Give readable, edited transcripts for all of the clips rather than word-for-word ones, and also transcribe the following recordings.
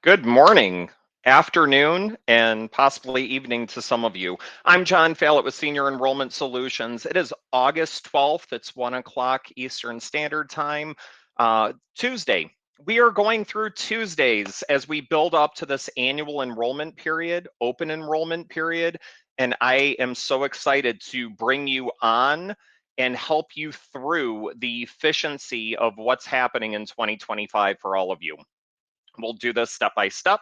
Good morning, afternoon, and possibly evening to some of you. I'm John Fallett with Senior Enrollment Solutions. It is August 12th. It's 1 o'clock Eastern Standard Time, Tuesday. We are going through Tuesdays as we build up to this annual enrollment period, open enrollment period, and I am so excited to bring you on and help you through the efficiency of what's happening in 2025 for all of you. We'll do this step by step.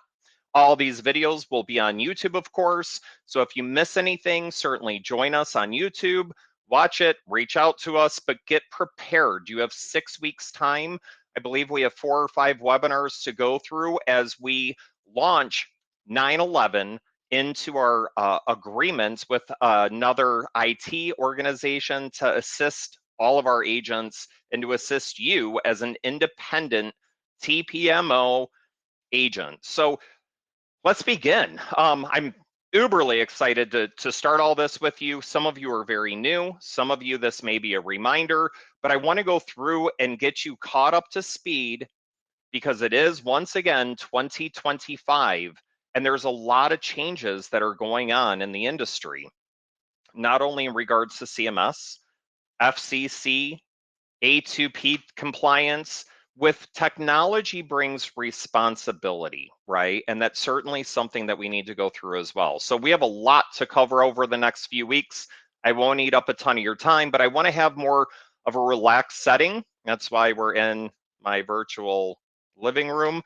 All these videos will be on YouTube, of course. So if you miss anything, certainly join us on YouTube, watch it, reach out to us, but get prepared. You have 6 weeks time. I believe we have 4 or 5 webinars to go through as we launch 9/11 into our agreements with another IT organization to assist all of our agents and to assist you as an independent TPMO agent. So let's begin. I'm uberly excited to start all this with you. Some of you are very new. Some of you, this may be a reminder, but I want to go through and get you caught up to speed because it is, once again, 2025, and there's a lot of changes that are going on in the industry, not only in regards to CMS, FCC, A2P compliance. With technology brings responsibility, right? And that's certainly something that we need to go through as well. So we have a lot to cover over the next few weeks. I won't eat up a ton of your time, but I want to have more of a relaxed setting. That's why we're in my virtual living room,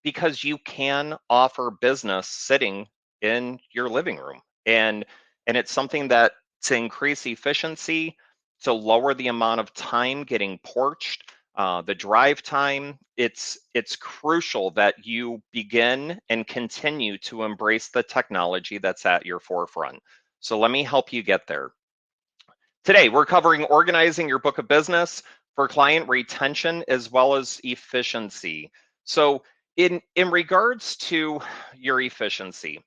because you can offer business sitting in your living room. And it's something that, to increase efficiency, to lower the amount of time getting porched, the drive time, it's crucial that you begin and continue to embrace the technology that's at your forefront. So let me help you get there. Today, we're covering organizing your book of business for client retention as well as efficiency. So in regards to your efficiency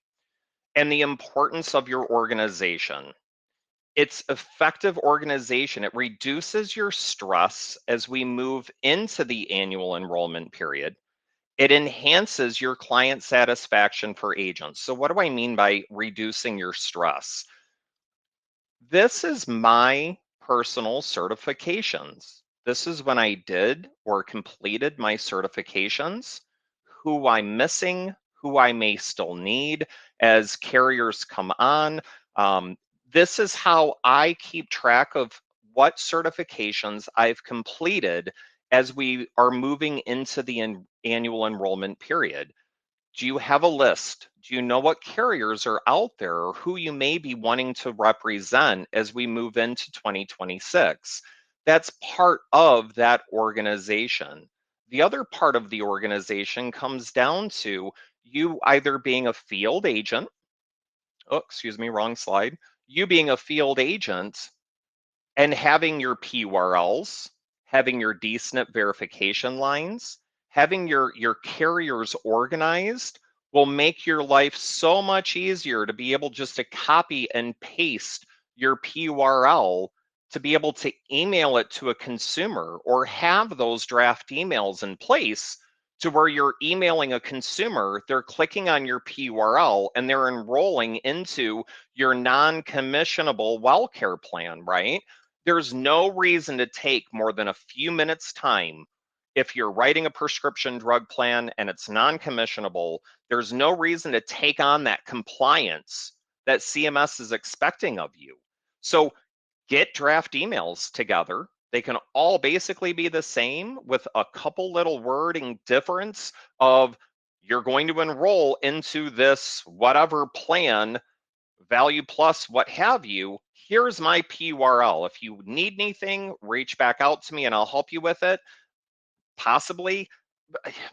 and the importance of your organization, it's effective organization. It reduces your stress as we move into the annual enrollment period. It enhances your client satisfaction for agents. So, what do I mean by reducing your stress? This is my personal certifications. This is when I did or completed my certifications, who I'm missing, who I may still need as carriers come on. This is how I keep track of what certifications I've completed as we are moving into the annual enrollment period. Do you have a list? Do you know what carriers are out there or who you may be wanting to represent as we move into 2026? That's part of that organization. The other part of the organization comes down to you either being a field agent. Oh, excuse me, wrong slide. You being a field agent and having your PURLs, having your DSNP verification lines, having your carriers organized will make your life so much easier to be able just to copy and paste your PURL to be able to email it to a consumer or have those draft emails in place to where you're emailing a consumer, they're clicking on your PURL and they're enrolling into your non-commissionable well care plan, right? There's no reason to take more than a few minutes time. If you're writing a prescription drug plan and it's non-commissionable, there's no reason to take on that compliance that CMS is expecting of you. So get draft emails together. They can all basically be the same with a couple little wording difference of you're going to enroll into this whatever plan, value plus what have you. Here's my PURL. If you need anything, reach back out to me and I'll help you with it. Possibly.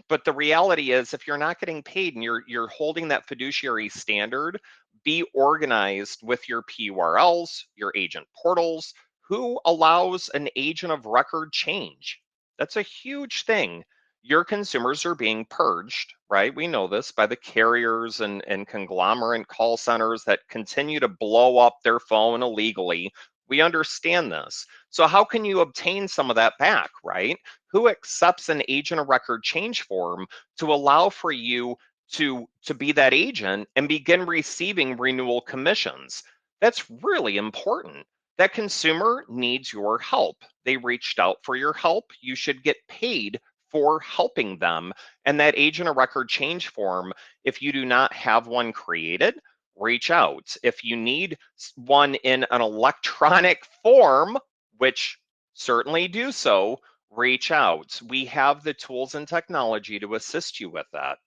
But the reality is, if you're not getting paid and you're holding that fiduciary standard, be organized with your PURLs, your agent portals. Who allows an agent of record change? That's a huge thing. Your consumers are being purged, right? We know this by the carriers and conglomerate call centers that continue to blow up their phone illegally. We understand this. So how can you obtain some of that back, right? Who accepts an agent of record change form to allow for you to be that agent and begin receiving renewal commissions? That's really important. That consumer needs your help. They reached out for your help. You should get paid for helping them. And that agent of record change form, if you do not have one created, reach out. If you need one in an electronic form, which certainly do so, reach out. We have the tools and technology to assist you with that.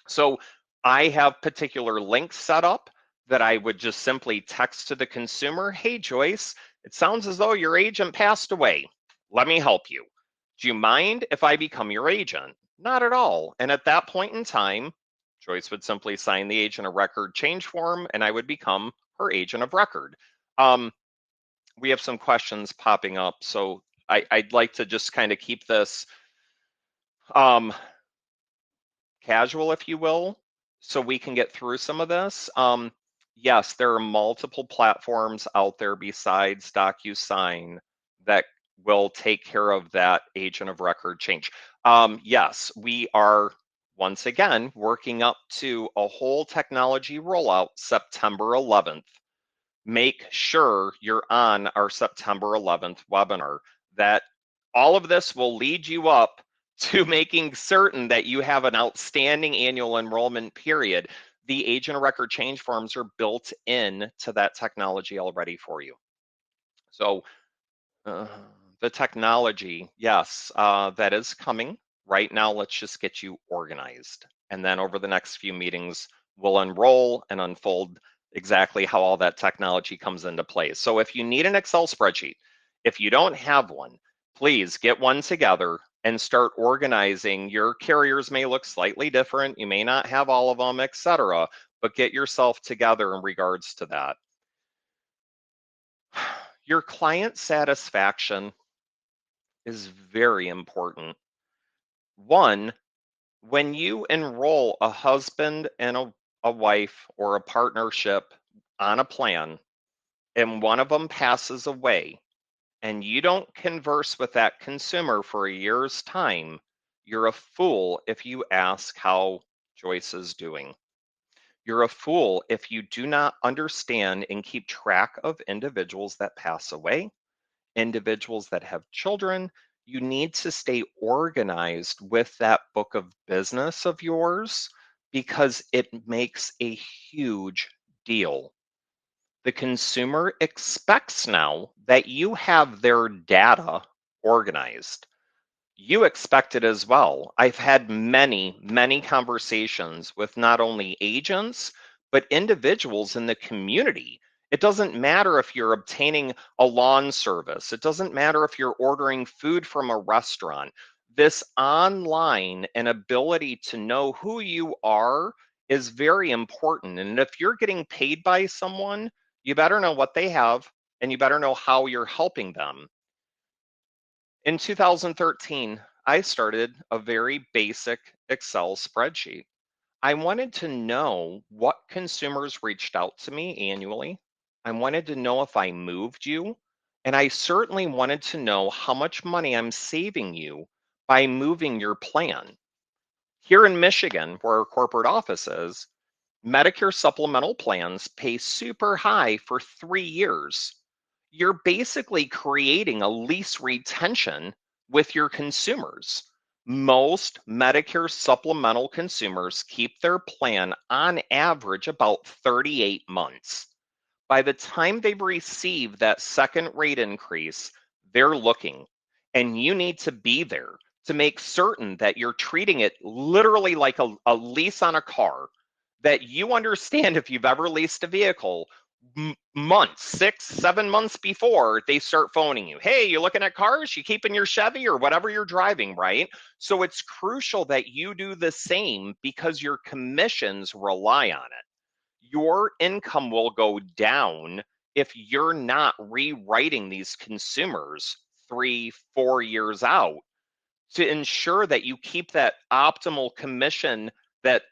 So I have particular links set up that I would just simply text to the consumer. Hey, Joyce, it sounds as though your agent passed away. Let me help you. Do you mind if I become your agent? Not at all. And at that point in time, Joyce would simply sign the agent of record change form and I would become her agent of record. Um, we have some questions popping up. So I'd like to just kind of keep this um, casual, if you will, so we can get through some of this. Yes, there are multiple platforms out there besides DocuSign that will take care of that agent of record change. Yes, we are once again working up to a whole technology rollout September 11th. Make sure you're on our September 11th webinar. That all of this will lead you up to making certain that you have an outstanding annual enrollment period. The agent of record change forms are built in to that technology already for you. So uh, the technology, yes, that is coming. Right now, let's just get you organized. And then over the next few meetings, we'll unroll and unfold exactly how all that technology comes into play. So if you need an Excel spreadsheet, if you don't have one, please get one together and start organizing. Your carriers may look slightly different. You may not have all of them, etc., but get yourself together in regards to that. Your client satisfaction is very important. One, when you enroll a husband and a wife or a partnership on a plan and one of them passes away and you don't converse with that consumer for a year's time, you're a fool if you ask how Joyce is doing. You're a fool if you do not understand and keep track of individuals that pass away, individuals that have children. You need to stay organized with that book of business of yours because it makes a huge deal. The consumer expects now that you have their data organized. You expect it as well. I've had many, many conversations with not only agents, but individuals in the community. It doesn't matter if you're obtaining a lawn service, it doesn't matter if you're ordering food from a restaurant. This online and ability to know who you are is very important. And if you're getting paid by someone, you better know what they have and you better know how you're helping them. In 2013, I started a very basic Excel spreadsheet. I wanted to know what consumers reached out to me annually. I wanted to know if I moved you. And I certainly wanted to know how much money I'm saving you by moving your plan. Here in Michigan, where our corporate office is, Medicare supplemental plans pay super high for 3 years. You're basically creating a lease retention with your consumers. Most Medicare supplemental consumers keep their plan on average about 38 months. By the time they receive that second rate increase, they're looking, and you need to be there to make certain that you're treating it literally like a lease on a car, that you understand if you've ever leased a vehicle, months, 6, 7 months before they start phoning you. Hey, you looking at cars? You keeping your Chevy or whatever you're driving, right? So it's crucial that you do the same because your commissions rely on it. Your income will go down if you're not rewriting these consumers 3, 4 years out to ensure that you keep that optimal commission, that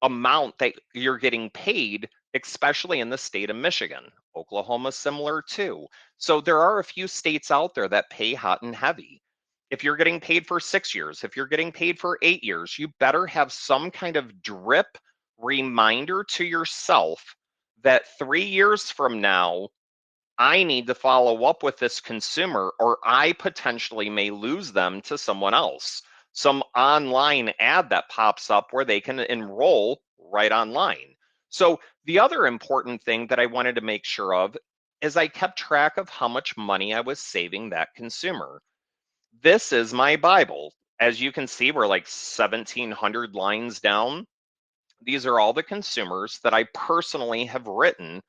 amount that you're getting paid, especially in the state of Michigan. Oklahoma's similar too. So there are a few states out there that pay hot and heavy. If you're getting paid for 6 years, if you're getting paid for 8 years, you better have some kind of drip reminder to yourself that 3 years from now, I need to follow up with this consumer, or I potentially may lose them to someone else. Some online ad that pops up where they can enroll right online. So, the other important thing that I wanted to make sure of is I kept track of how much money I was saving that consumer. This is my Bible. As you can see, we're like 1,700 lines down. These are all the consumers that I personally have written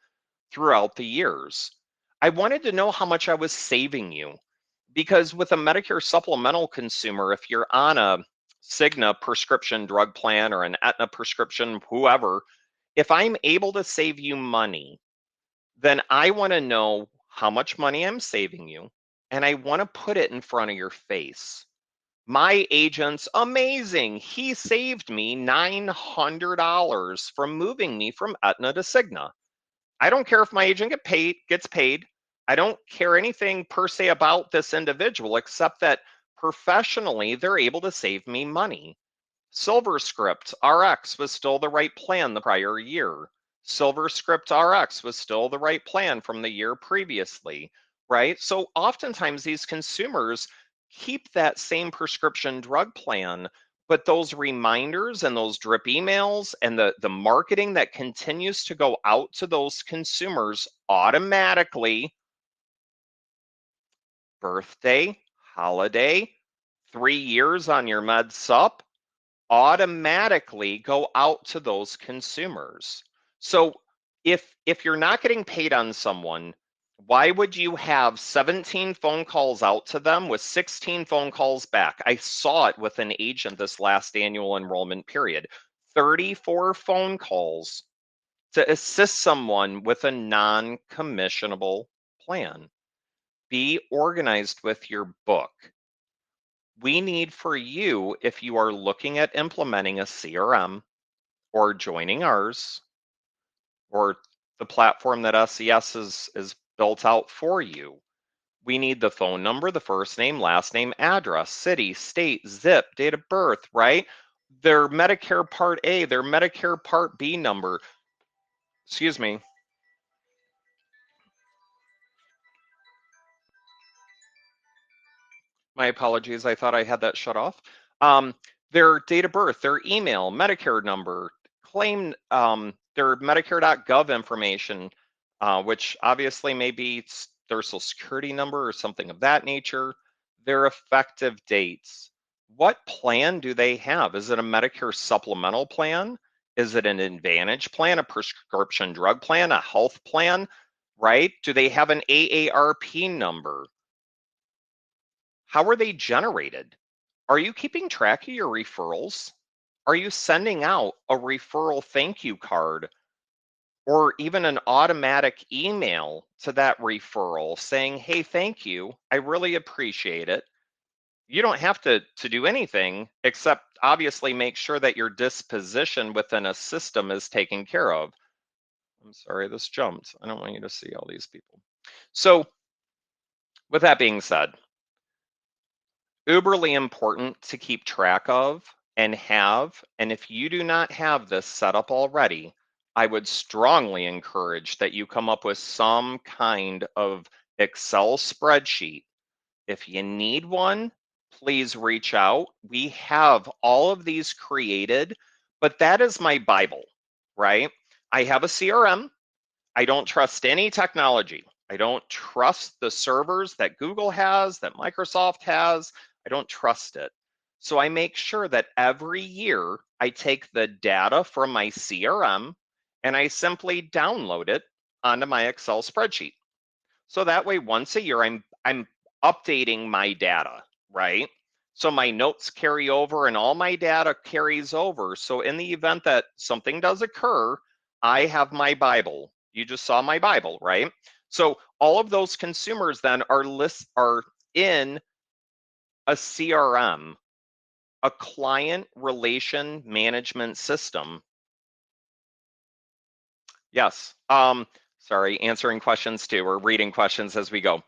throughout the years. I wanted to know how much I was saving you because with a Medicare supplemental consumer, if you're on a Cigna prescription drug plan or an Aetna prescription, whoever, if I'm able to save you money, then I want to know how much money I'm saving you and I want to put it in front of your face. My agent's amazing. He saved me $900 from moving me from Aetna to Cigna. I don't care if my agent gets paid. I don't care anything per se about this individual except that professionally they're able to save me money. SilverScript RX was still the right plan the prior year. SilverScript RX was still the right plan from the year previously, right? So oftentimes these consumers keep that same prescription drug plan, but those reminders and those drip emails and the marketing that continues to go out to those consumers automatically, birthday, holiday, 3 years on your med sup, automatically go out to those consumers. So if you're not getting paid on someone, why would you have 17 phone calls out to them with 16 phone calls back? I saw it with an agent this last annual enrollment period. 34 phone calls to assist someone with a non-commissionable plan. Be organized with your book. We need for you, if you are looking at implementing a CRM or joining ours or the platform that SES is built out for you, we need the phone number, the first name, last name, address, city, state, zip, date of birth, right? Their Medicare Part A, their Medicare Part B number. Excuse me. My apologies. I thought I had that shut off. Um, their date of birth, their email, Medicare number, claim, their Medicare.gov information, which obviously may be their social security number or something of that nature, their effective dates. What plan do they have? Is it a Medicare supplemental plan? Is it an Advantage plan, a prescription drug plan, a health plan, right? Do they have an AARP number? How are they generated? Are you keeping track of your referrals? Are you sending out a referral thank you card or even an automatic email to that referral saying, hey, thank you. I really appreciate it. You don't have to do anything except obviously make sure that your disposition within a system is taken care of. I'm sorry, this jumped. I don't want you to see all these people. So, with that being said, uberly important to keep track of and have. And if you do not have this set up already, I would strongly encourage that you come up with some kind of Excel spreadsheet. If you need one, please reach out. We have all of these created, but that is my Bible, right? I have a CRM. I don't trust any technology. I don't trust the servers that Google has, that Microsoft has. I don't trust it. So I make sure that every year I take the data from my CRM and I simply download it onto my Excel spreadsheet. So that way once a year I'm updating my data, right? So my notes carry over and all my data carries over. So in the event that something does occur, I have my Bible. You just saw my Bible, right? So all of those consumers then are in a CRM, a client relation management system. Yes. Sorry, answering questions too, or reading questions as we go.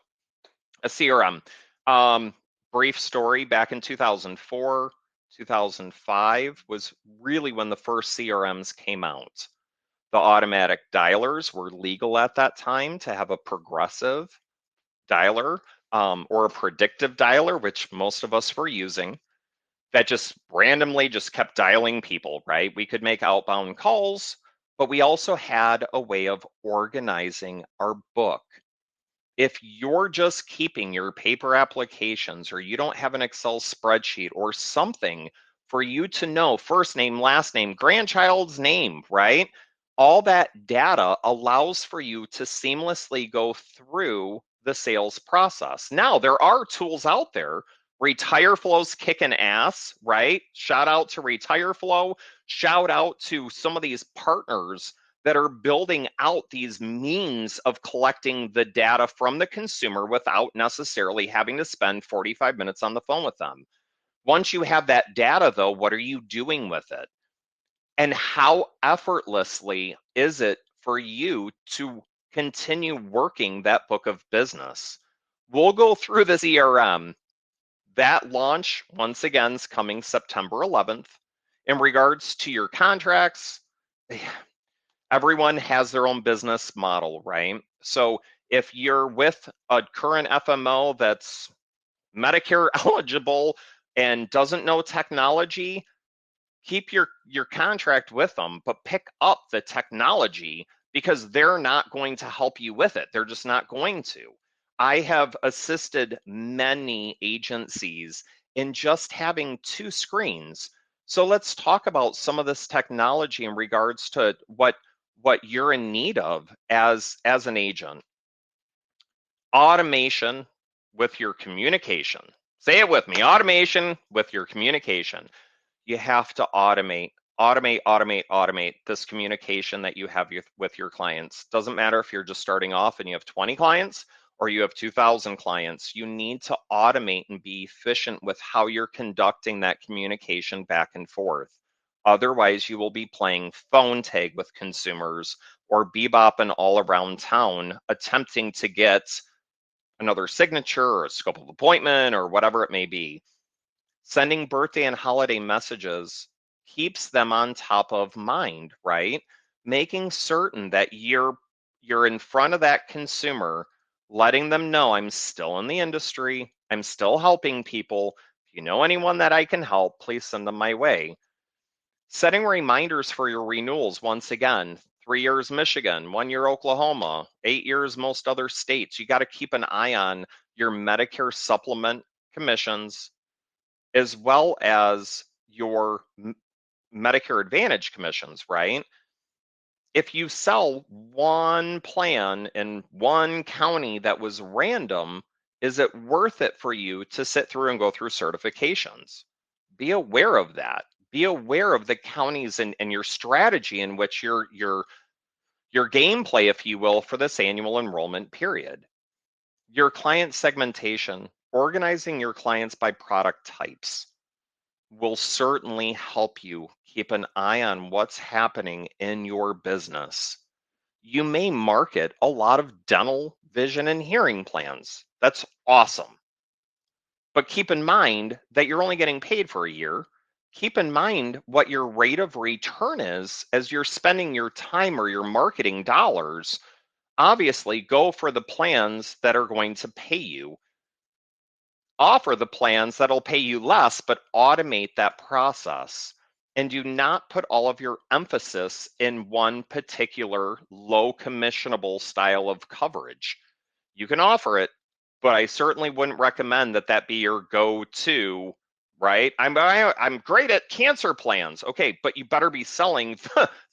A CRM. Um, Brief story, back in 2004, 2005 was really when the first CRMs came out. The automatic dialers were legal at that time to have a progressive dialer or a predictive dialer, which most of us were using, that just randomly just kept dialing people, right? We could make outbound calls, but we also had a way of organizing our book. If you're just keeping your paper applications or you don't have an Excel spreadsheet or something for you to know first name, last name, grandchild's name, right? All that data allows for you to seamlessly go through the sales process. Now, there are tools out there. RetireFlow's kicking ass, right? Shout out to RetireFlow. Shout out to some of these partners that are building out these means of collecting the data from the consumer without necessarily having to spend 45 minutes on the phone with them. Once you have that data, though, what are you doing with it? And how effortlessly is it for you to continue working that book of business? We'll go through this ERM. That launch, once again, is coming September 11th. In regards to your contracts, everyone has their own business model, right? So if you're with a current FMO that's Medicare eligible and doesn't know technology, keep your contract with them, but pick up the technology because they're not going to help you with it. They're just not going to. I have assisted many agencies in just having two screens. So let's talk about some of this technology in regards to what you're in need of as an agent. Automation with your communication. Say it with me, automation with your communication. You have to automate this communication that you have with your clients. Doesn't matter if you're just starting off and you have 20 clients or you have 2,000 clients. You need to automate and be efficient with how you're conducting that communication back and forth. Otherwise, you will be playing phone tag with consumers or bebopping all around town, attempting to get another signature or a scope of appointment or whatever it may be. Sending birthday and holiday messages keeps them on top of mind, right? Making certain that you're in front of that consumer, letting them know I'm still in the industry, I'm still helping people. If you know anyone that I can help, please send them my way. Setting reminders for your renewals, once again, 3 years Michigan, 1 year Oklahoma, 8 years most other states. You got to keep an eye on your Medicare supplement commissions as well as your Medicare Advantage commissions, right? If you sell one plan in one county that was random, is it worth it for you to sit through and go through certifications? Be aware of that. Be aware of the counties and your strategy in which your gameplay, if you will, for this annual enrollment period. Your client segmentation, organizing your clients by product types, will certainly help you keep an eye on what's happening in your business. You may market a lot of dental, vision, and hearing plans. That's awesome. But keep in mind that you're only getting paid for a year. Keep in mind what your rate of return is as you're spending your time or your marketing dollars. Obviously, go for the plans that are going to pay you. Offer the plans that'll pay you less, but automate that process. And do not put all of your emphasis in one particular low commissionable style of coverage. You can offer it, but I certainly wouldn't recommend that that be your go-to, right? I'm great at cancer plans. Okay, but you better be selling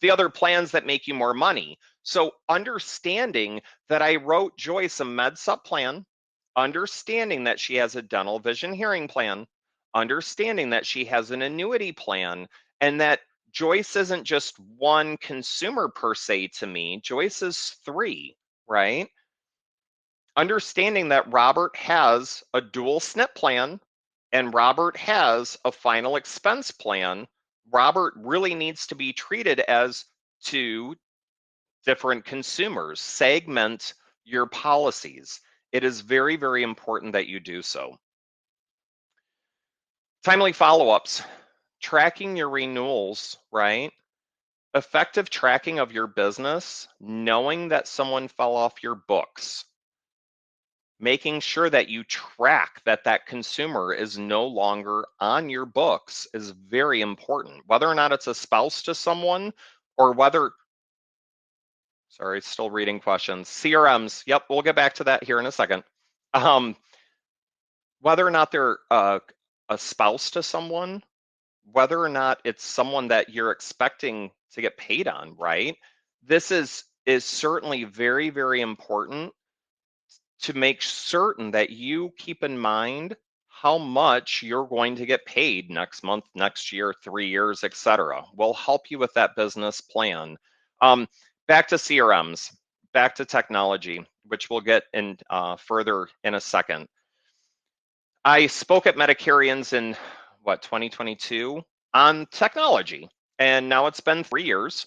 the other plans that make you more money. So understanding that I wrote Joyce a MedSup plan, understanding that she has a dental vision hearing plan, understanding that she has an annuity plan, and that Joyce isn't just one consumer per se to me. Joyce is three, right? Understanding that Robert has a dual SNP plan and Robert has a final expense plan, Robert really needs to be treated as two different consumers, segment your policies. It is very, very important that you do so. Timely follow-ups, tracking your renewals, right? Effective tracking of your business, knowing that someone fell off your books, making sure that you track that that consumer is no longer on your books is very important. Whether or not it's a spouse to someone or whether, sorry, still reading questions. CRMs, yep, we'll get back to that here in a second. Um, Whether or not they're a spouse to someone, whether or not it's someone that you're expecting to get paid on, right? This is certainly very, very important to make certain that you keep in mind how much you're going to get paid next month, next year, 3 years, etc. We'll help you with that business plan. Um, Back to CRMs, back to technology, which we'll get in further in a second. I spoke at Medicarians in what 2022 on technology, and now it's been 3 years.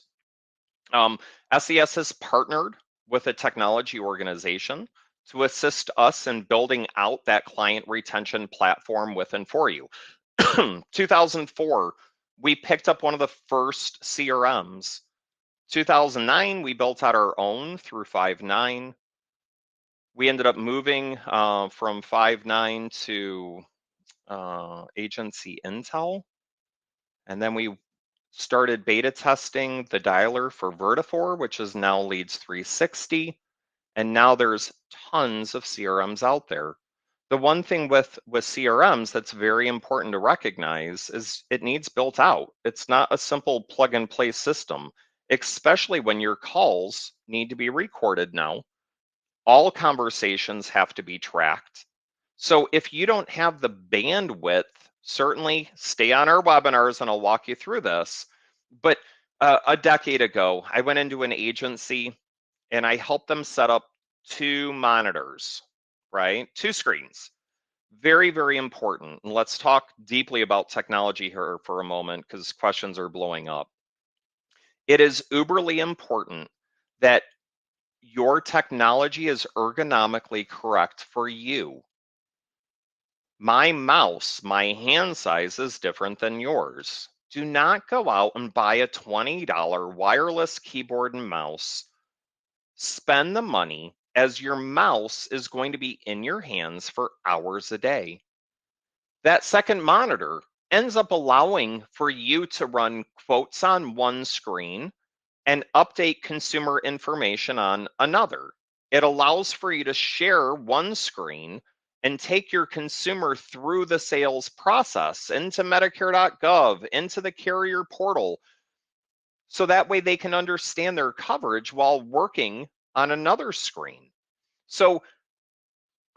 SES has partnered with a technology organization to assist us in building out that client retention platform with and for you. 2004, we picked up one of the first CRMs. 2009, we built out our own through Five9. We ended up moving from Five9 to agency Intel, and then we started beta testing the dialer for Vertifor, which is now Leads 360. And now there's tons of CRMs out there. The one thing with CRMs that's very important to recognize is it needs built out. It's not a simple plug and play system, especially when your calls need to be recorded now. All conversations have to be tracked. So if you don't have the bandwidth, certainly stay on our webinars and I'll walk you through this. But a decade ago, I went into an agency and I helped them set up 2 monitors, right? 2 screens. Very, very important. And let's talk deeply about technology here for a moment because questions are blowing up. It is uberly important that your technology is ergonomically correct for you. My mouse, my hand size is different than yours. Do not go out and buy a $20 wireless keyboard and mouse. Spend the money as your mouse is going to be in your hands for hours a day. That second monitor ends up allowing for you to run quotes on one screen and update consumer information on another. It allows for you to share one screen and take your consumer through the sales process into Medicare.gov, into the carrier portal, so that way they can understand their coverage while working on another screen. So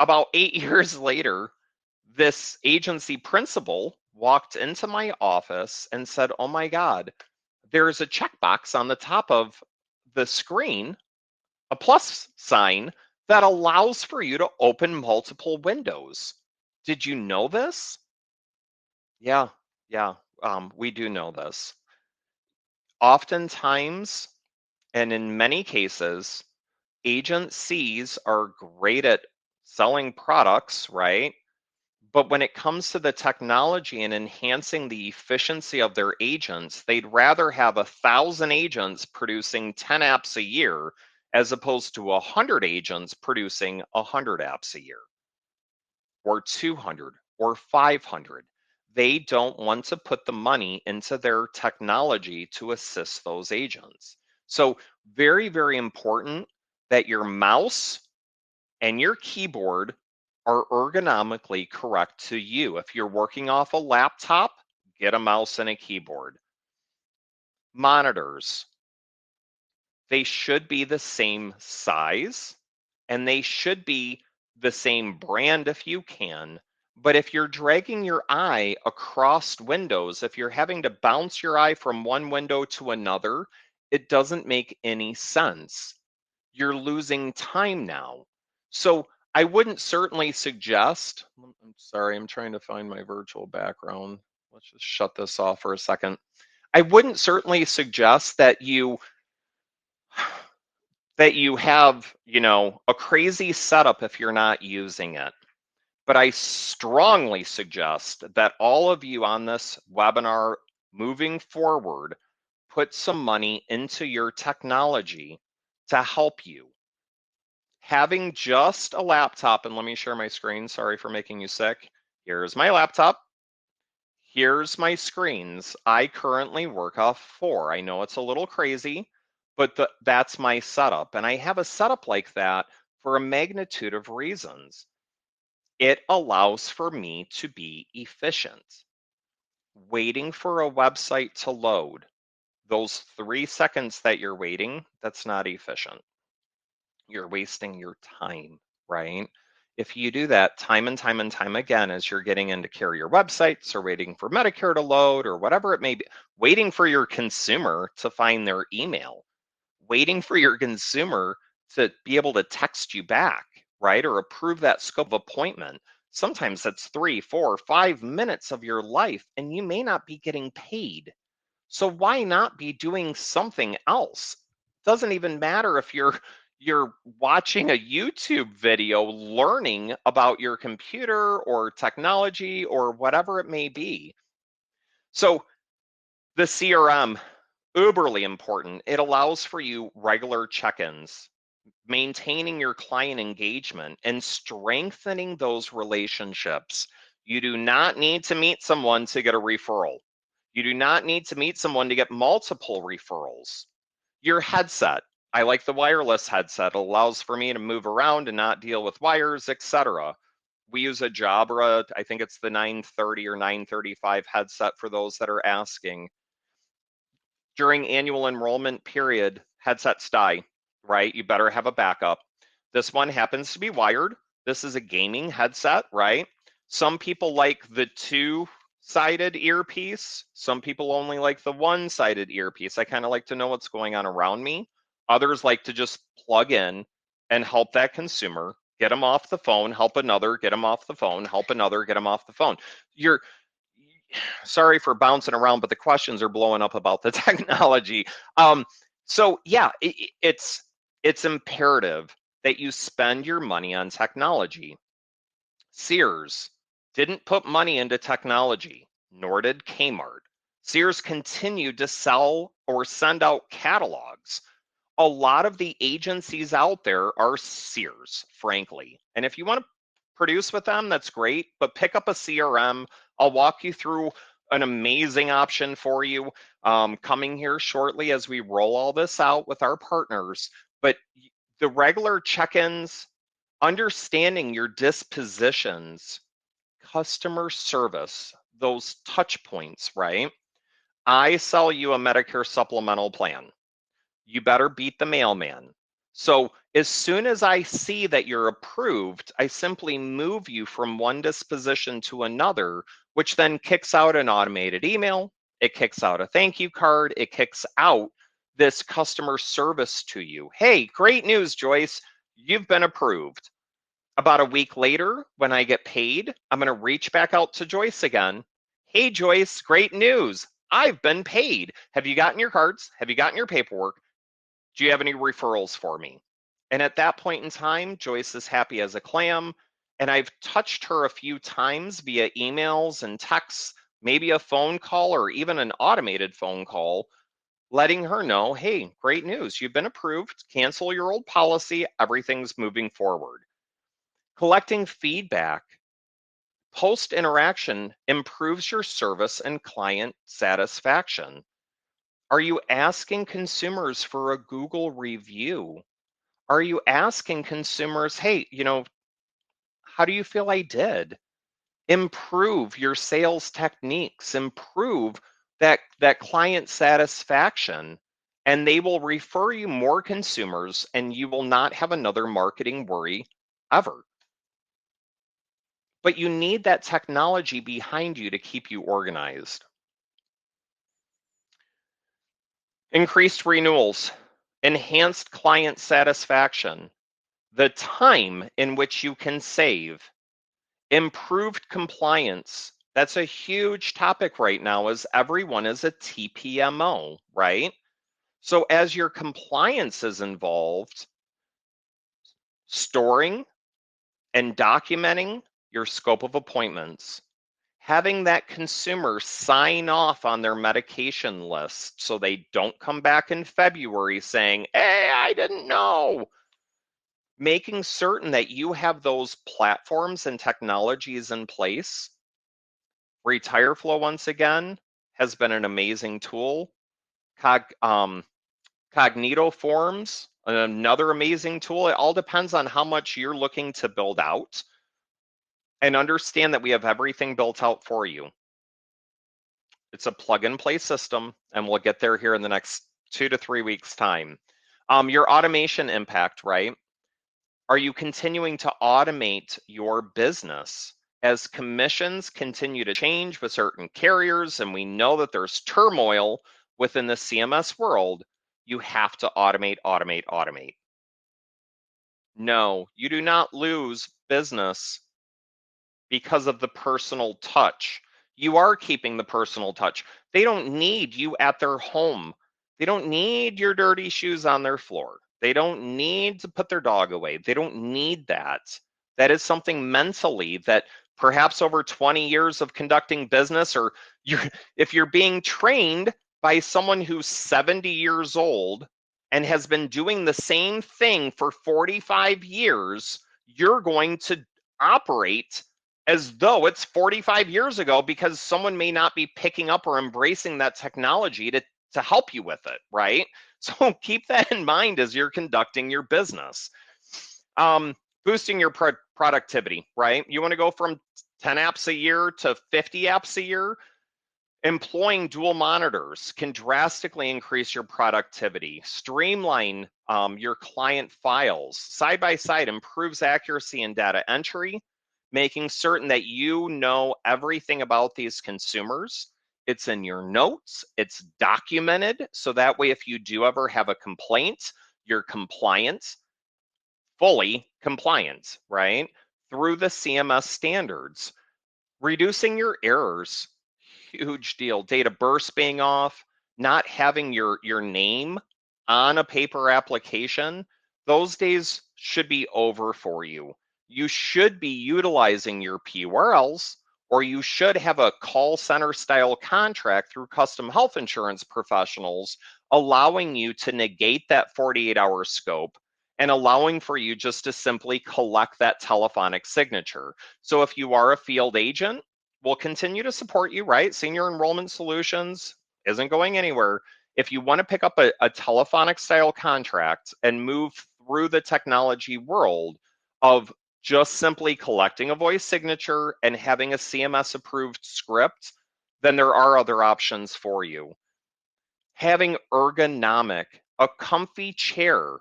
about 8 years later, this agency principal walked into my office and said, "Oh my God, there's a checkbox on the top of the screen, a plus sign that allows for you to open multiple windows. Did you know this?" Yeah, yeah, we do know this. Oftentimes, and in many cases, agencies are great at selling products, right? But when it comes to the technology and enhancing the efficiency of their agents, they'd rather have 1,000 agents producing 10 apps a year as opposed to 100 agents producing 100 apps a year or 200 or 500. They don't want to put the money into their technology to assist those agents. So very, very important that your mouse and your keyboard are ergonomically correct to you. If you're working off a laptop, get a mouse and a keyboard. Monitors, they should be the same size and they should be the same brand if you can. But if you're dragging your eye across windows, if you're having to bounce your eye from one window to another, it doesn't make any sense. You're losing time now. So I wouldn't certainly suggest, I'm sorry, I'm trying to find my virtual background. Let's just shut this off for a second. I wouldn't certainly suggest that you that you have, a crazy setup if you're not using it. But I strongly suggest that all of you on this webinar moving forward put some money into your technology to help you. Having just a laptop, and let me share my screen, sorry for making you sick. Here's my laptop. Here's my screens. I currently work off 4. I know it's a little crazy, but that's my setup. And I have a setup like that for a magnitude of reasons. It allows for me to be efficient. Waiting for a website to load, those 3 seconds that you're waiting, that's not efficient. You're wasting your time, right? If you do that time and time and time again as you're getting into carrier websites or waiting for Medicare to load or whatever it may be, waiting for your consumer to find their email, waiting for your consumer to be able to text you back, right? Or approve that scope of appointment. Sometimes that's 3, 4, 5 minutes of your life, and you may not be getting paid. So why not be doing something else? Doesn't even matter if you're watching a YouTube video learning about your computer or technology or whatever it may be. So the CRM, uberly important. It allows for you regular check-ins, maintaining your client engagement and strengthening those relationships. You do not need to meet someone to get a referral. You do not need to meet someone to get multiple referrals. Your headset. I like the wireless headset. It allows for me to move around and not deal with wires, etc. We use a Jabra, I think it's the 930 or 935 headset for those that are asking. During annual enrollment period, headsets die, right? You better have a backup. This one happens to be wired. This is a gaming headset, right? Some people like the two-sided earpiece. Some people only like the one-sided earpiece. I kind of like to know what's going on around me. Others like to just plug in and help that consumer, get them off the phone, help another, get them off the phone, help another, get them off the phone. You're sorry for bouncing around, but the questions are blowing up about the technology. So yeah, it's imperative that you spend your money on technology. Sears didn't put money into technology, nor did Kmart. Sears continued to sell or send out catalogs. A lot of the agencies out there are Sears, frankly. And if you want to produce with them, that's great, but pick up a CRM. I'll walk you through an amazing option for you coming here shortly as we roll all this out with our partners. But the regular check-ins, understanding your dispositions, customer service, those touch points, right? I sell you a Medicare supplemental plan. You better beat the mailman. So as soon as I see that you're approved, I simply move you from one disposition to another, which then kicks out an automated email. It kicks out a thank you card. It kicks out this customer service to you. Hey, great news, Joyce. You've been approved. About a week later, when I get paid, I'm going to reach back out to Joyce again. Hey, Joyce, great news. I've been paid. Have you gotten your cards? Have you gotten your paperwork? Do you have any referrals for me? And at that point in time, Joyce is happy as a clam. And I've touched her a few times via emails and texts, maybe a phone call or even an automated phone call, letting her know, hey, great news. You've been approved. Cancel your old policy. Everything's moving forward. Collecting feedback post interaction improves your service and client satisfaction. Are you asking consumers for a Google review? Are you asking consumers, hey, how do you feel I did? Improve your sales techniques, improve that client satisfaction, and they will refer you more consumers and you will not have another marketing worry ever. But you need that technology behind you to keep you organized. Increased renewals, enhanced client satisfaction, the time in which you can save, improved compliance. That's a huge topic right now as everyone is a TPMO, right? So as your compliance is involved, storing and documenting your scope of appointments, having that consumer sign off on their medication list so they don't come back in February saying, hey, I didn't know. Making certain that you have those platforms and technologies in place. Retire Flow, once again, has been an amazing tool. Cognito Forms, another amazing tool. It all depends on how much you're looking to build out, and understand that we have everything built out for you. It's a plug and play system, and we'll get there here in the next 2 to 3 weeks time. Your automation impact, right? Are you continuing to automate your business as commissions continue to change with certain carriers? And we know that there's turmoil within the CMS world. You have to automate, automate, automate. No, you do not lose business because of the personal touch. You are keeping the personal touch. They don't need you at their home. They don't need your dirty shoes on their floor. They don't need to put their dog away. They don't need that. That is something mentally that perhaps over 20 years of conducting business, or if you're being trained by someone who's 70 years old and has been doing the same thing for 45 years, you're going to operate as though it's 45 years ago, because someone may not be picking up or embracing that technology to help you with it, right? So keep that in mind as you're conducting your business. Boosting your productivity, right? You want to go from 10 apps a year to 50 apps a year. Employing dual monitors can drastically increase your productivity. Streamline your client files. Side by side improves accuracy in data entry, making certain that you know everything about these consumers. It's in your notes, it's documented, so that way if you do ever have a complaint, you're compliant, fully compliant, right? Through the CMS standards. Reducing your errors, huge deal. Data bursts being off, not having your name on a paper application, those days should be over for you. You should be utilizing your PURLs, or you should have a call center style contract through Custom Health Insurance Professionals, allowing you to negate that 48-hour scope and allowing for you just to simply collect that telephonic signature. So if you are a field agent, we'll continue to support you, right? Senior Enrollment Solutions isn't going anywhere. If you want to pick up a telephonic style contract and move through the technology world of just simply collecting a voice signature and having a CMS approved script, then there are other options for you. Having ergonomic, a comfy chair,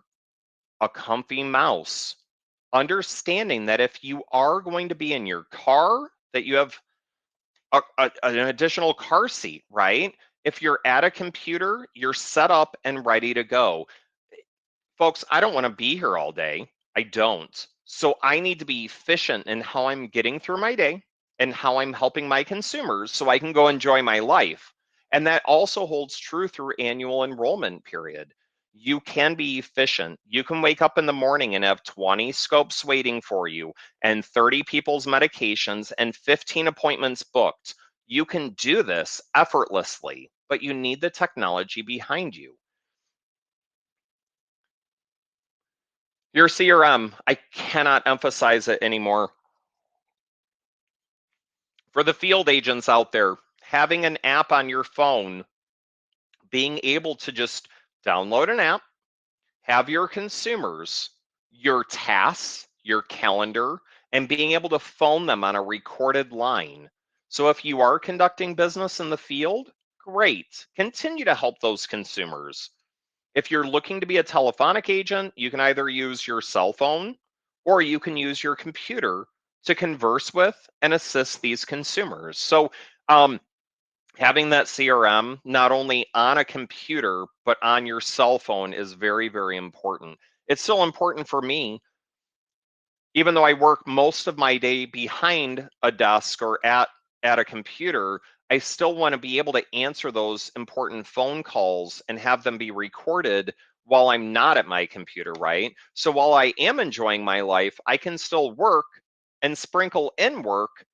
a comfy mouse, understanding that if you are going to be in your car, that you have an additional car seat, right? If you're at a computer, you're set up and ready to go. Folks, I don't want to be here all day. I don't. So I need to be efficient in how I'm getting through my day and how I'm helping my consumers so I can go enjoy my life. And that also holds true through annual enrollment period. You can be efficient. You can wake up in the morning and have 20 scopes waiting for you and 30 people's medications and 15 appointments booked. You can do this effortlessly, but you need the technology behind you. Your CRM, I cannot emphasize it anymore. For the field agents out there, having an app on your phone, being able to just download an app, have your consumers, your tasks, your calendar, and being able to phone them on a recorded line. So if you are conducting business in the field, great. Continue to help those consumers. If you're looking to be a telephonic agent, you can either use your cell phone or you can use your computer to converse with and assist these consumers. So having that CRM not only on a computer, but on your cell phone is very, very important. It's still important for me, even though I work most of my day behind a desk or at a computer, I still want to be able to answer those important phone calls and have them be recorded while I'm not at my computer, right? So while I am enjoying my life, I can still work and sprinkle in work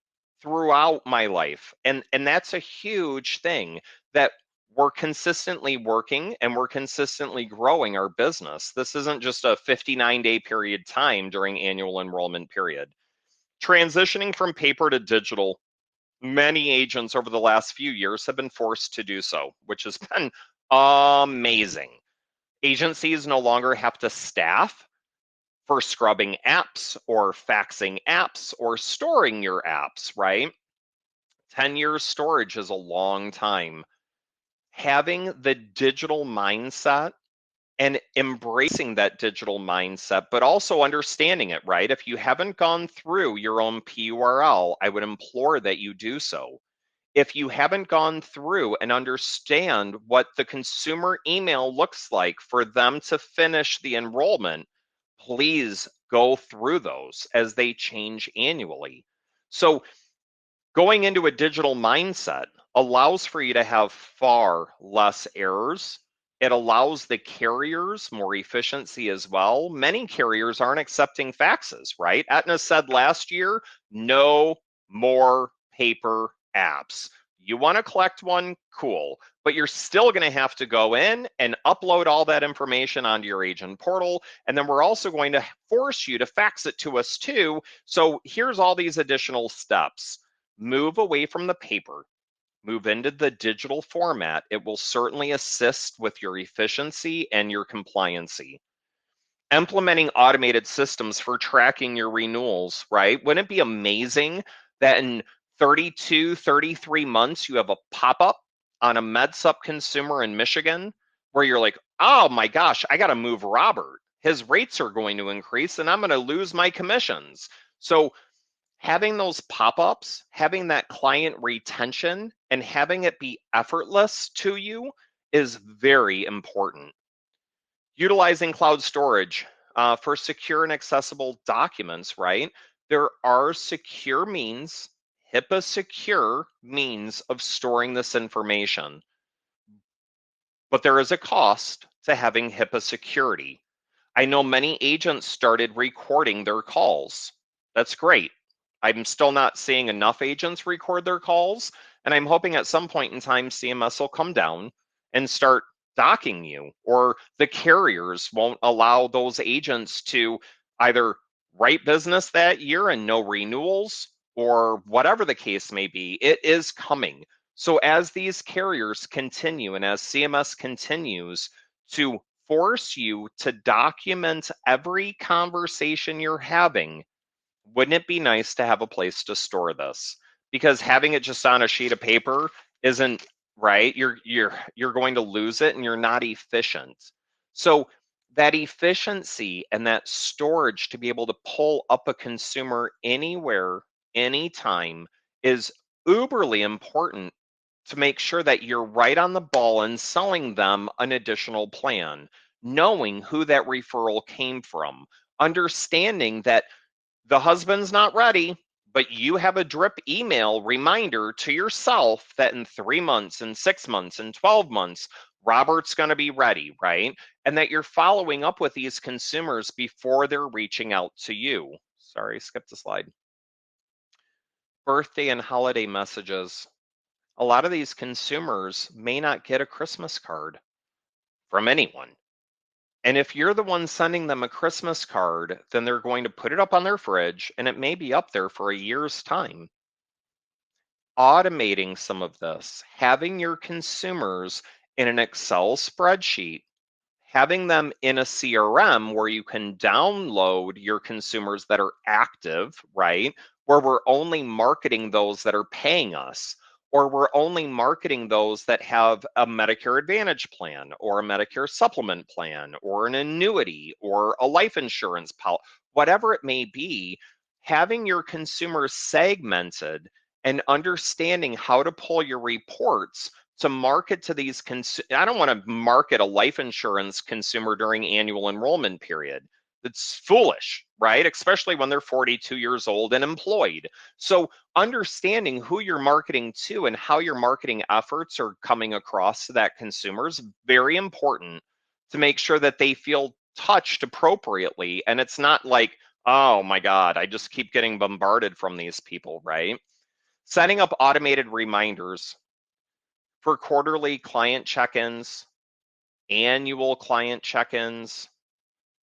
throughout my life. And that's a huge thing, that we're consistently working and we're consistently growing our business. This isn't just a 59-day period time during annual enrollment period. Transitioning from paper to digital, many agents over the last few years have been forced to do so, which has been amazing. Agencies no longer have to staff for scrubbing apps or faxing apps or storing your apps, right? 10 years storage is a long time. Having the digital mindset and embracing that digital mindset, but also understanding it, right? If you haven't gone through your own PURL, I would implore that you do so. If you haven't gone through and understand what the consumer email looks like for them to finish the enrollment, please go through those as they change annually. So going into a digital mindset allows for you to have far less errors. It allows the carriers more efficiency as well. Many carriers aren't accepting faxes, right? Aetna said last year, no more paper apps. You want to collect one, cool, but you're still going to have to go in and upload all that information onto your agent portal. And then we're also going to force you to fax it to us too. So here's all these additional steps. Move away from the paper, move into the digital format. It will certainly assist with your efficiency and your compliancy. Implementing automated systems for tracking your renewals, right? Wouldn't it be amazing that in 32, 33 months, you have a pop-up on a MedSup consumer in Michigan where you're like, oh my gosh, I got to move Robert. His rates are going to increase and I'm going to lose my commissions. So having those pop-ups, having that client retention, and having it be effortless to you is very important. Utilizing cloud storage for secure and accessible documents, right? There are secure means, HIPAA secure means of storing this information, but there is a cost to having HIPAA security. I know many agents started recording their calls. That's great. I'm still not seeing enough agents record their calls, and I'm hoping at some point in time CMS will come down and start docking you, or the carriers won't allow those agents to either write business that year and no renewals, or whatever the case may be. It is coming. So as these carriers continue and as CMS continues to force you to document every conversation you're having, wouldn't it be nice to have a place to store this? Because having it just on a sheet of paper isn't right. You're going to lose it and you're not efficient. So that efficiency and that storage to be able to pull up a consumer anywhere, anytime is uberly important to make sure that you're right on the ball and selling them an additional plan, knowing who that referral came from, understanding that the husband's not ready, but you have a drip email reminder to yourself that in 3 months, in 6 months, in 12 months, Robert's going to be ready, right? And that you're following up with these consumers before they're reaching out to you. Sorry, skipped a slide. Birthday and holiday messages. A lot of these consumers may not get a Christmas card from anyone. And if you're the one sending them a Christmas card, then they're going to put it up on their fridge and it may be up there for a year's time. Automating some of this, having your consumers in an Excel spreadsheet, having them in a CRM where you can download your consumers that are active, right? Where we're only marketing those that are paying us, or we're only marketing those that have a Medicare Advantage plan, or a Medicare supplement plan, or an annuity, or a life insurance policy, whatever it may be. Having your consumers segmented and understanding how to pull your reports to market to these I don't want to market a life insurance consumer during annual enrollment period. It's foolish, right? Especially when they're 42 years old and employed. So understanding who you're marketing to and how your marketing efforts are coming across to that consumer is very important to make sure that they feel touched appropriately. And it's not like, oh my God, I just keep getting bombarded from these people, right? Setting up automated reminders for quarterly client check-ins, annual client check-ins,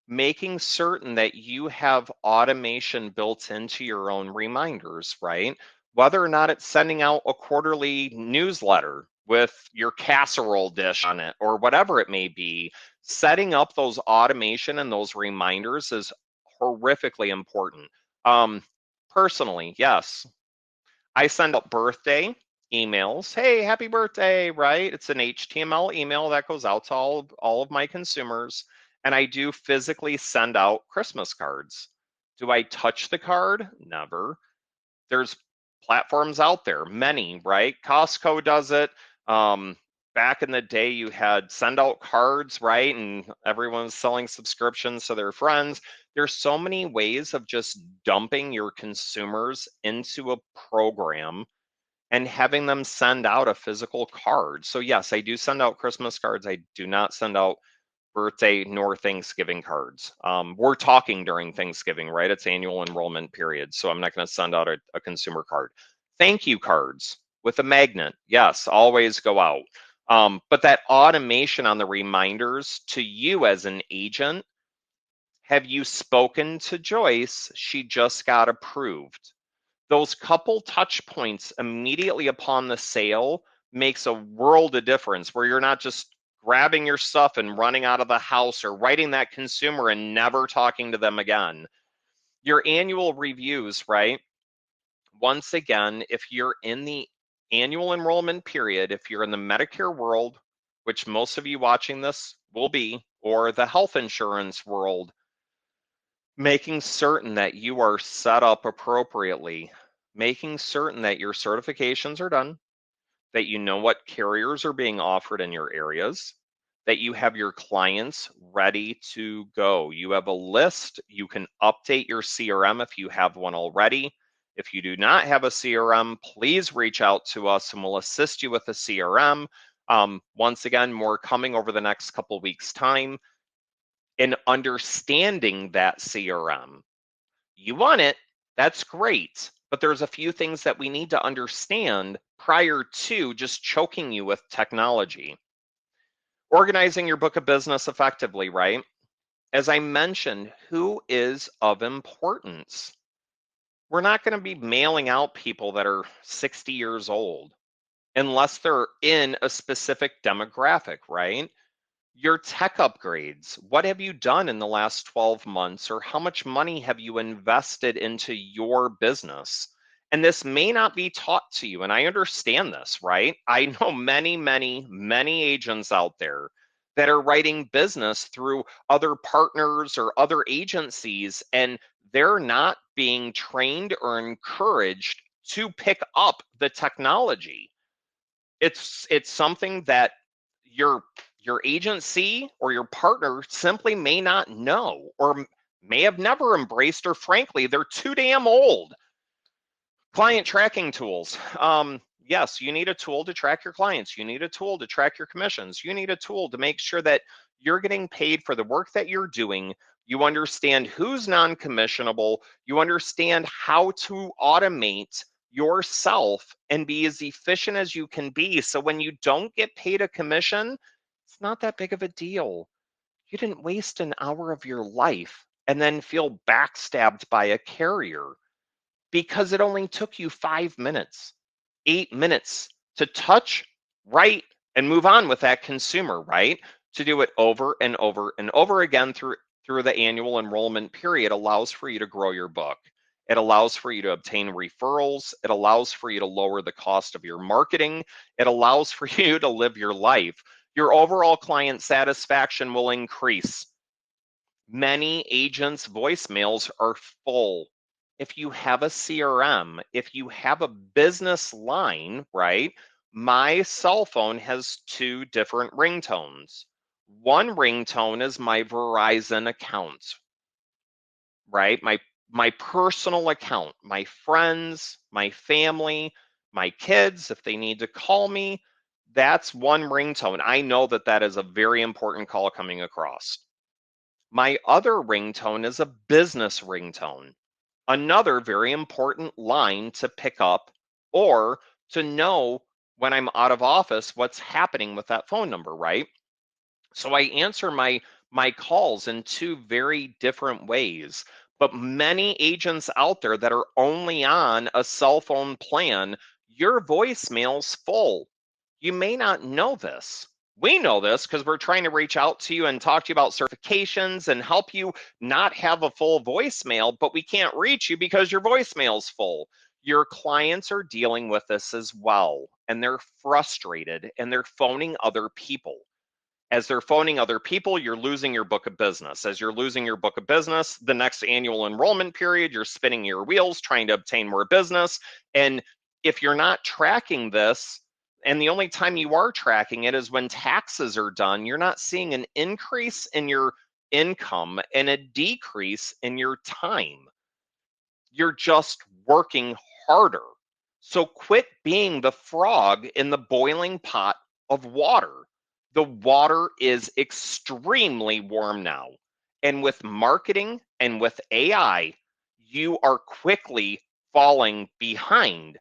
making certain that you have automation built into your own reminders, right? Whether or not it's sending out a quarterly newsletter with your casserole dish on it or whatever it may be, setting up those automation and those reminders is horrifically important. Um, Personally, yes, I send out birthday emails. Hey, happy birthday, right? It's an HTML email that goes out to all of my consumers. And I do physically send out Christmas cards. Do I touch the card? Never. There's platforms out there, many, right? Costco does it. Um, Back in the day, you had send out cards, right? And everyone's selling subscriptions to their friends. There's so many ways of just dumping your consumers into a program and having them send out a physical card. So yes, I do send out Christmas cards. I do not send out birthday nor Thanksgiving cards. We're talking during Thanksgiving, right? It's annual enrollment period. So I'm not going to send out a consumer card. Thank you cards with a magnet. Yes, always go out. But that automation on the reminders to you as an agent, have you spoken to Joyce? She just got approved. Those couple touch points immediately upon the sale makes a world of difference where you're not just grabbing your stuff and running out of the house or writing that consumer and never talking to them again. Your annual reviews, right? Once again, if you're in the annual enrollment period, if you're in the Medicare world, which most of you watching this will be, or the health insurance world, making certain that you are set up appropriately, making certain that your certifications are done, that you know what carriers are being offered in your areas, that you have your clients ready to go. You have a list, you can update your CRM if you have one already. If you do not have a CRM, please reach out to us and we'll assist you with a CRM. Once again, more coming over the next couple weeks' time. In understanding that CRM, you want it, that's great. But there's a few things that we need to understand prior to just choking you with technology. Organizing your book of business effectively, right? As I mentioned, who is of importance? We're not going to be mailing out people that are 60 years old unless they're in a specific demographic, right? Your tech upgrades, what have you done in the last 12 months, or how much money have you invested into your business? And this may not be taught to you, and I understand this, right? I know many, many, many agents out there that are writing business through other partners or other agencies, and they're not being trained or encouraged to pick up the technology. It's something that your your agency or your partner simply may not know or may have never embraced, or frankly they're too damn old. Client tracking tools. Yes, you need a tool to track your clients, you need a tool to track your commissions, you need a tool to make sure that you're getting paid for the work that you're doing. You understand who's non-commissionable, you understand how to automate yourself and be as efficient as you can be, so when you don't get paid a commission, it's not that big of a deal. You didn't waste an hour of your life and then feel backstabbed by a carrier because it only took you 5 minutes, 8 minutes to touch, write, and move on with that consumer, right? To do it over and over and over again through the annual enrollment period allows for you to grow your book. It allows for you to obtain referrals. It allows for you to lower the cost of your marketing. It allows for you to live your life. Your overall client satisfaction will increase. Many agents' voicemails are full. If you have a CRM, if you have a business line, right? My cell phone has two different ringtones. One ringtone is my Verizon account, right? My personal account, my friends, my family, my kids, if they need to call me, That's one ringtone. I know that that is a very important call coming across. My other ringtone is a business ringtone. Another very important line to pick up or to know when I'm out of office what's happening with that phone number, right? So I answer my calls in two very different ways. But many agents out there that are only on a cell phone plan, your voicemail's full. You may not know this. We know this because we're trying to reach out to you and talk to you about certifications and help you not have a full voicemail, but we can't reach you because your voicemail's full. Your clients are dealing with this as well, and they're frustrated and they're phoning other people. As they're phoning other people, you're losing your book of business. As you're losing your book of business, the next annual enrollment period, you're spinning your wheels trying to obtain more business. And if you're not tracking this, and the only time you are tracking it is when taxes are done, you're not seeing an increase in your income and a decrease in your time. You're just working harder. So quit being the frog in the boiling pot of water. The water is extremely warm now. And with marketing and with AI, you are quickly falling behind.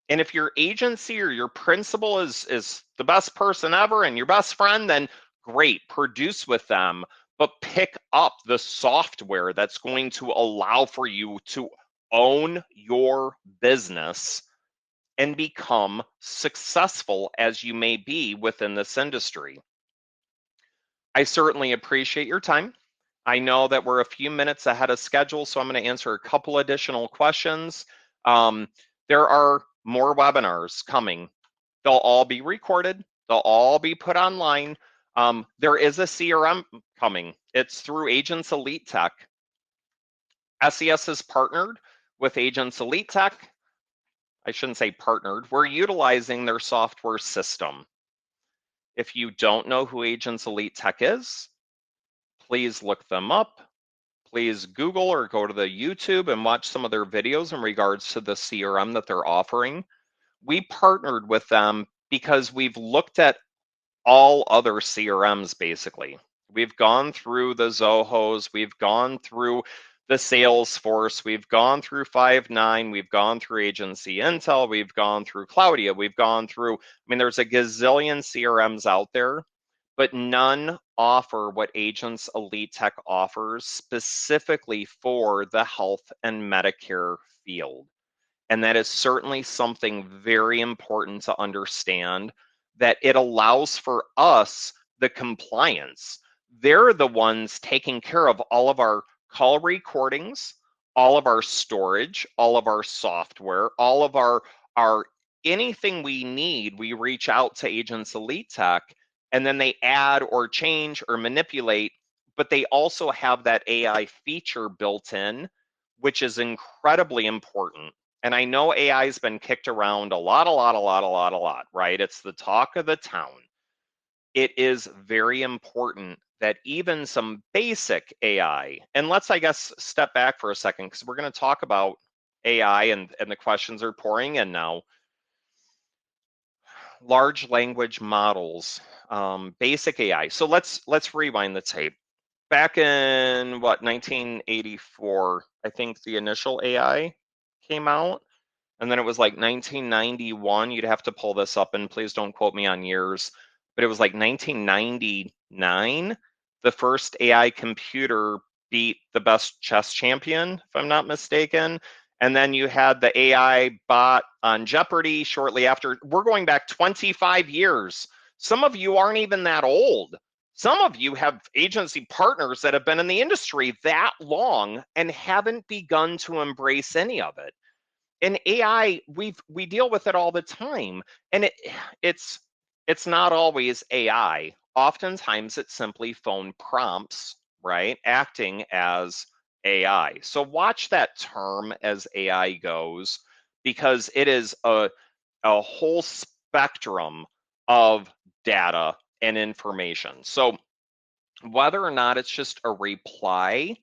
And if your agency or your principal is the best person ever and your best friend, then great, produce with them, but pick up the software that's going to allow for you to own your business and become successful as you may be within this industry. I certainly appreciate your time. I know that we're a few minutes ahead of schedule, so I'm going to answer a couple additional questions. Um, there are more webinars coming. They'll all be recorded. They'll all be put online. There is a CRM coming. It's through Agents Elite Tech. SES has partnered with Agents Elite Tech. I shouldn't say partnered. We're utilizing their software system. If you don't know who Agents Elite Tech is, please look them up. Please Google or go to the YouTube and watch some of their videos in regards to the CRM that they're offering. We partnered with them because we've looked at all other CRMs basically. We've gone through the Zohos, we've gone through the Salesforce, we've gone through Five9, we've gone through Agency Intel, we've gone through Cloudia, we've gone through, there's a gazillion CRMs out there, but none offer what Agents Elite Tech offers specifically for the health and Medicare field. And that is certainly something very important to understand, that it allows for us the compliance. They're the ones taking care of all of our call recordings, all of our storage, all of our software, all of our anything we need. We reach out to Agents Elite Tech and then they add or change or manipulate, but they also have that AI feature built in, which is incredibly important. And I know AI has been kicked around a lot, right? It's the talk of the town. It is very important that even some basic AI, and let's, I guess, step back for a second because we're going to talk about AI and the questions are pouring in now. Large language models, basic AI. So let's rewind the tape. Back in what, 1984, I think the initial AI came out. And then it was like 1991. You'd have to pull this up and please don't quote me on years, but it was like 1999. The first AI computer beat the best chess champion, if I'm not mistaken. And then you had the AI bot on Jeopardy shortly after. We're going back 25 years. Some of you aren't even that old. Some of you have agency partners that have been in the industry that long and haven't begun to embrace any of it. And AI, we deal with it all the time, and it's not always AI. Oftentimes, it's simply phone prompts, right, acting as AI. So watch that term as AI goes, because it is a whole spectrum of data and information. So whether or not it's just a reply,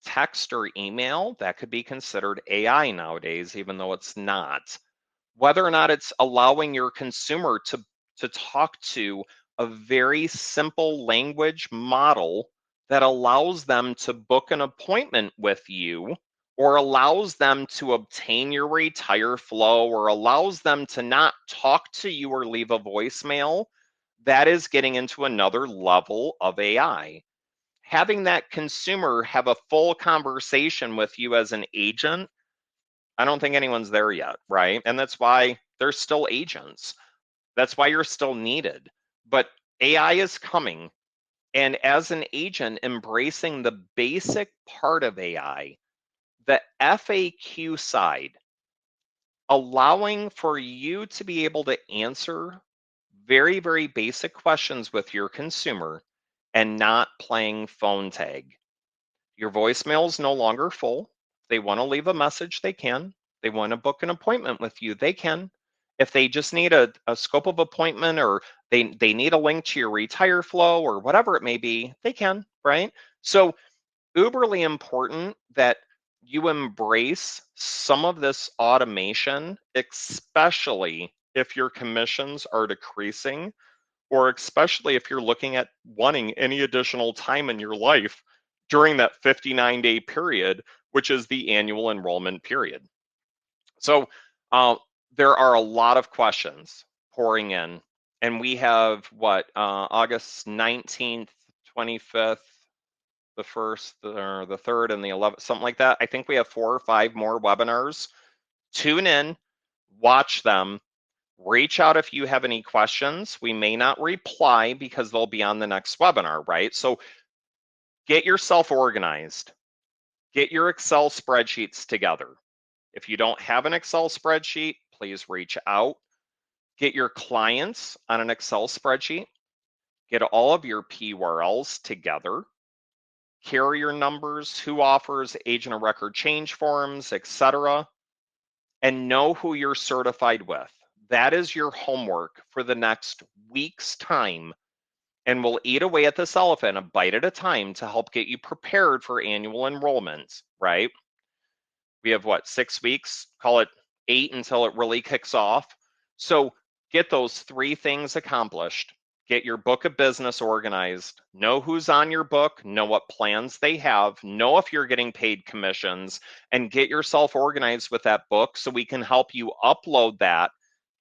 text or email, that could be considered AI nowadays, even though it's not. Whether or not it's allowing your consumer to talk to a very simple language model that allows them to book an appointment with you, or allows them to obtain your retire flow, or allows them to not talk to you or leave a voicemail, that is getting into another level of AI. Having that consumer have a full conversation with you as an agent, I don't think anyone's there yet, right? And that's why there's still agents. That's why you're still needed. But AI is coming. And as an agent, embracing the basic part of AI, the FAQ side, allowing for you to be able to answer very, very basic questions with your consumer and not playing phone tag. Your voicemail is no longer full. They want to leave a message, they can. They want to book an appointment with you, they can. If they just need a scope of appointment, or they need a link to your retire flow or whatever it may be, they can, right? So uberly important that you embrace some of this automation, especially if your commissions are decreasing, or especially if you're looking at wanting any additional time in your life during that 59-day period, which is the annual enrollment period. So uh, there are a lot of questions pouring in, and we have August 19th, 25th, the 1st, or the 3rd, and the 11th, something like that. I think we have 4 or 5 more webinars. Tune in, watch them. Reach out if you have any questions. We may not reply because they'll be on the next webinar, right? So get yourself organized. Get your Excel spreadsheets together. If you don't have an Excel spreadsheet, please reach out. Get your clients on an Excel spreadsheet. Get all of your PURLs together. Carrier numbers, who offers agent of record change forms, etc., and know who you're certified with. That is your homework for the next week's time, and we'll eat away at this elephant a bite at a time to help get you prepared for annual enrollment, right? We have 6 weeks, call it 8 until it really kicks off. So get those 3 things accomplished. Get your book of business organized, know who's on your book, know what plans they have, know if you're getting paid commissions, and get yourself organized with that book so we can help you upload that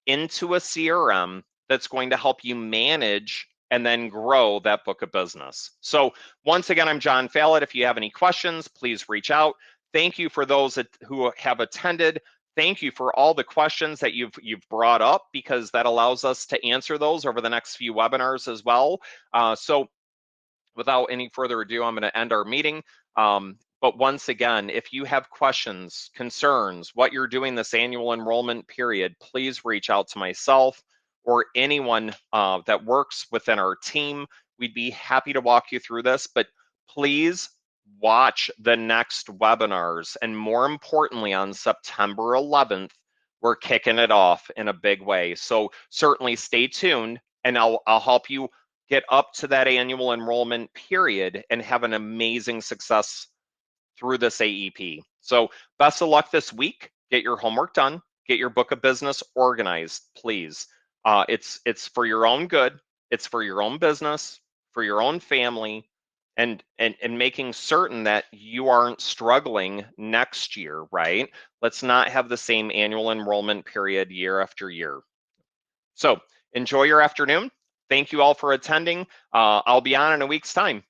into a CRM that's going to help you manage and then grow that book of business. So once again, I'm John Fallett. If you have any questions, please reach out. Thank you for those who have attended. Thank you for all the questions that you've brought up, because that allows us to answer those over the next few webinars as well. So without any further ado, I'm going to end our meeting. But once again, if you have questions, concerns, what you're doing this annual enrollment period, please reach out to myself or anyone that works within our team. We'd be happy to walk you through this, but please watch the next webinars. And more importantly, on September 11th, we're kicking it off in a big way. So certainly stay tuned, and I'll help you get up to that annual enrollment period and have an amazing success through this AEP. So best of luck this week. Get your homework done. Get your book of business organized, please. It's for your own good. It's for your own business, for your own family, and making certain that you aren't struggling next year, right? Let's not have the same annual enrollment period year after year. So enjoy your afternoon. Thank you all for attending. I'll be on in a week's time.